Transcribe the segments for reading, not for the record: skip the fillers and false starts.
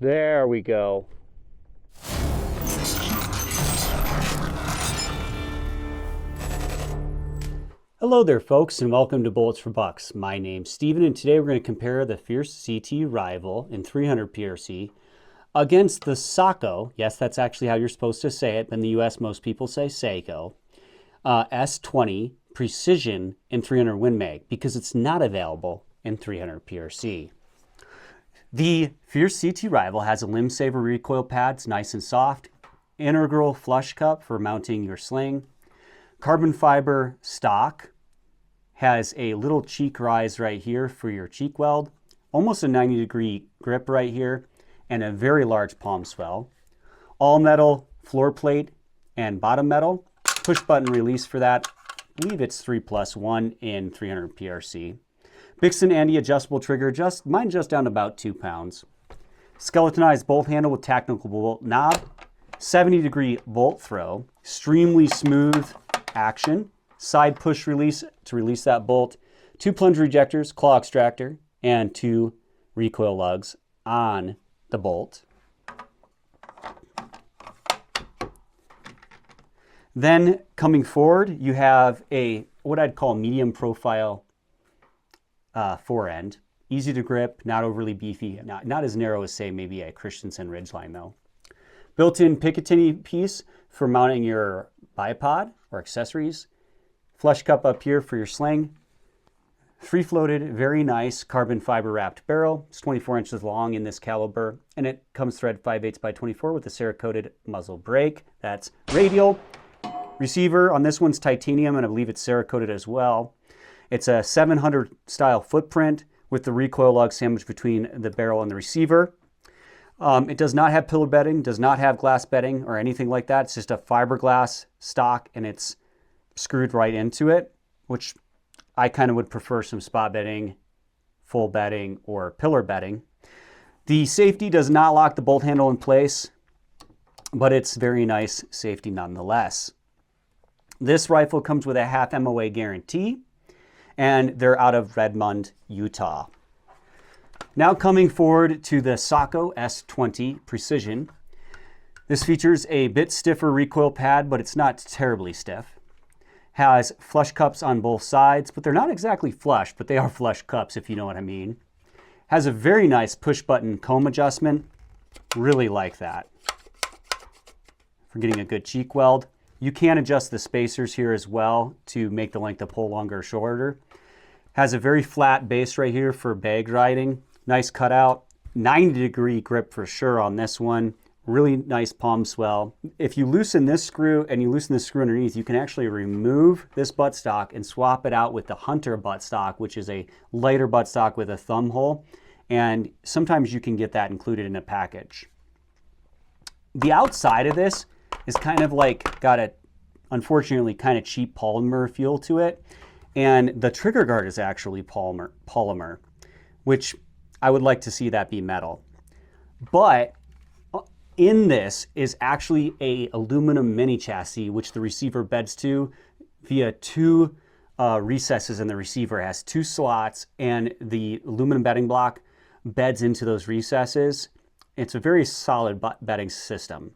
There we go. Hello there folks, and welcome to Bullets for Bucks. My name's Steven, and today we're going to compare the Fierce CT Rival in 300 PRC against the Sako, yes, that's actually how you're supposed to say it, but in the US most people say Sako, S20 Precision in 300 Win Mag, because it's not available in 300 PRC. The Fierce CT Rival has a limb saver recoil pad, it's nice and soft, integral flush cup for mounting your sling, carbon fiber stock, has a little cheek rise right here for your cheek weld, almost a 90-degree grip right here, and a very large palm swell. All metal floor plate and bottom metal. Push button release for that. I believe it's 3+1 in 300 PRC. Bixen anti-adjustable trigger, mine just down about 2 pounds. Skeletonized bolt handle with tactical bolt knob. 70-degree bolt throw. Extremely smooth action. Side push release to release that bolt. 2 plunger ejectors, claw extractor, and 2 recoil lugs on the bolt. Then coming forward, you have a what I'd call medium profile forend. Easy to grip, not overly beefy, not as narrow as say maybe a Christensen Ridgeline though. Built-in Picatinny piece for mounting your bipod or accessories. Flush cup up here for your sling. Free-floated, very nice carbon fiber wrapped barrel. It's 24 inches long in this caliber, and it comes thread 5/8 by 24 with a Cerakoted muzzle brake. That's radial. Receiver on this one's titanium, and I believe it's Cerakoted as well. It's a 700 style footprint with the recoil lug sandwiched between the barrel and the receiver. It does not have pillar bedding, does not have glass bedding or anything like that. It's just a fiberglass stock, and it's screwed right into it, which I kind of would prefer some spot bedding, full bedding, or pillar bedding. The safety does not lock the bolt handle in place, but it's very nice safety nonetheless. This rifle comes with a half MOA guarantee, and they're out of Redmond, Utah. Now coming forward to the Sako S20 Precision. This features a bit stiffer recoil pad, but it's not terribly stiff. Has flush cups on both sides, but they're not exactly flush, but they are flush cups if you know what I mean. Has a very nice push button comb adjustment. Really like that. For getting a good cheek weld. You can adjust the spacers here as well to make the length of pole longer or shorter. Has a very flat base right here for bag riding. Nice cutout. 90-degree grip for sure on this one. Really nice palm swell. If you loosen this screw and you loosen the screw underneath, you can actually remove this buttstock and swap it out with the Hunter buttstock, which is a lighter buttstock with a thumb hole. And sometimes you can get that included in a package. The outside of this is kind of like got a, unfortunately, kind of cheap polymer feel to it. And the trigger guard is actually polymer, which I would like to see that be metal. But in this is actually a aluminum mini chassis, which the receiver beds to via 2 recesses in the receiver. It has 2 slots, and the aluminum bedding block beds into those recesses. It's a very solid bedding system.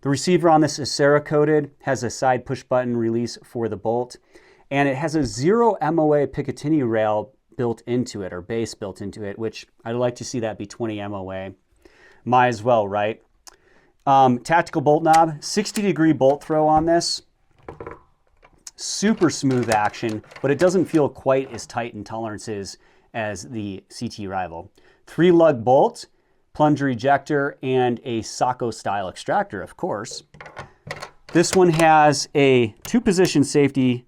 The receiver on this is Cerakoted, has a side push button release for the bolt, and it has a 0 MOA Picatinny rail built into it, or base built into it, which I'd like to see that be 20 MOA. Might as well, right? Tactical bolt knob, 60-degree bolt throw on this. Super smooth action, but it doesn't feel quite as tight in tolerances as the CT Rival. 3 lug bolt, plunger ejector, and a Sako style extractor, of course. This one has a 2-position safety,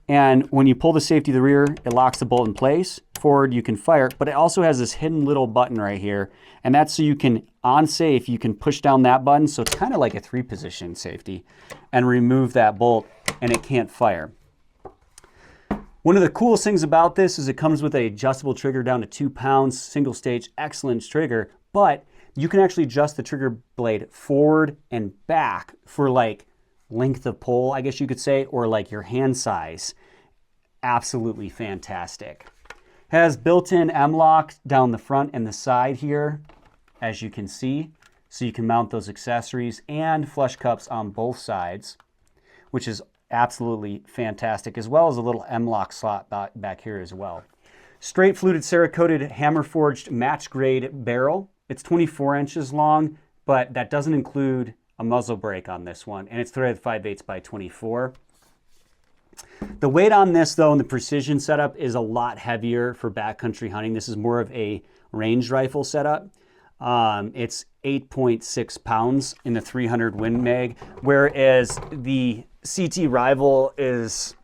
and when you pull the safety to the rear, it locks the bolt in place. Forward, you can fire, but it also has this hidden little button right here, and that's so you can, on safe, you can push down that button, so it's kind of like a 3-position safety, and remove that bolt, and it can't fire. One of the coolest things about this is it comes with an adjustable trigger down to 2 pounds, single stage, excellent trigger, but you can actually adjust the trigger blade forward and back for like length of pull, I guess you could say, or like your hand size. Absolutely fantastic. Has built-in M-lock down the front and the side here, as you can see. So you can mount those accessories and flush cups on both sides, which is absolutely fantastic, as well as a little M-lock slot back here as well. Straight fluted Cerakoted hammer forged match grade barrel. It's 24 inches long, but that doesn't include a muzzle brake on this one, and it's threaded 5/8 by 24. The weight on this, though, in the Precision setup is a lot heavier for backcountry hunting. This is more of a range rifle setup. It's 8.6 pounds in the 300 Win Mag, whereas the CT Rival is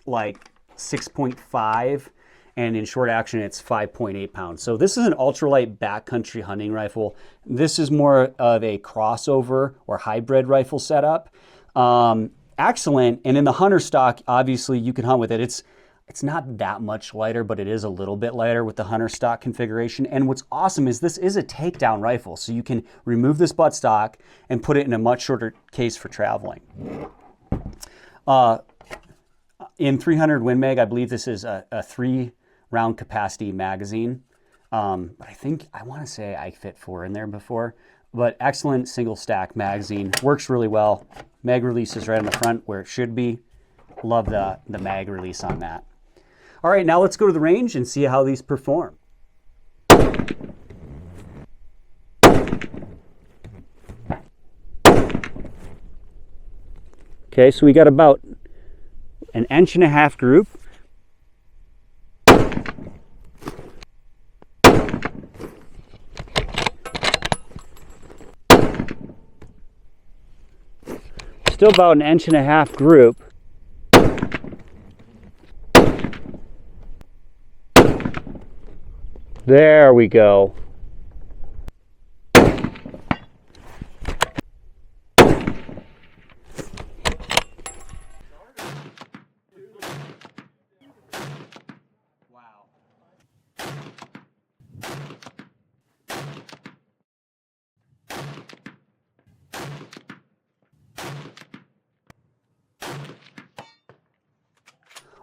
like 6.5, and in short action it's 5.8 pounds. So this is an ultralight backcountry hunting rifle. This is more of a crossover or hybrid rifle setup. Excellent, and in the hunter stock, obviously you can hunt with it. It's not that much lighter, but it is a little bit lighter with the hunter stock configuration. And what's awesome is this is a takedown rifle, so you can remove this buttstock and put it in a much shorter case for traveling. In 300 Win Mag, I believe this is a 3-round capacity magazine. But I want to say I fit 4 in there before. But excellent single stack magazine, works really well. Mag release is right on the front where it should be. Love the mag release on that. All right, now let's go to the range and see how these perform. Okay, so we got about an 1.5 inch group. Still about an 1.5 inch group. There we go. Wow.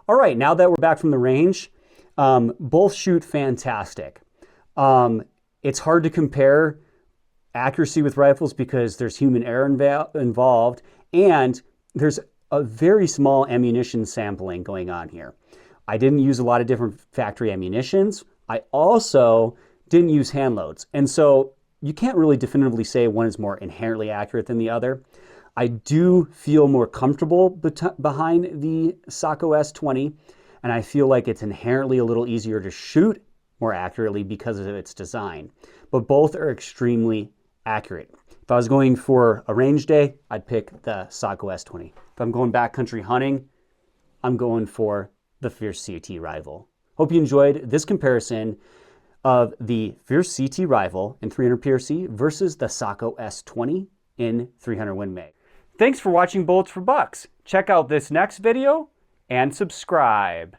All right, now that we're back from the range, both shoot fantastic. It's hard to compare accuracy with rifles because there's human error involved, and there's a very small ammunition sampling going on here. I didn't use a lot of different factory ammunitions. I also didn't use hand loads, and so you can't really definitively say one is more inherently accurate than the other. I do feel more comfortable behind the Sako S20, and I feel like it's inherently a little easier to shoot more accurately because of its design. But both are extremely accurate. If I was going for a range day, I'd pick the Sako S20. If I'm going backcountry hunting, I'm going for the Fierce CT Rival. Hope you enjoyed this comparison of the Fierce CT Rival in 300 PRC versus the Sako S20 in 300 Win Mag. Thanks for watching Bullets for Bucks. Check out this next video and subscribe.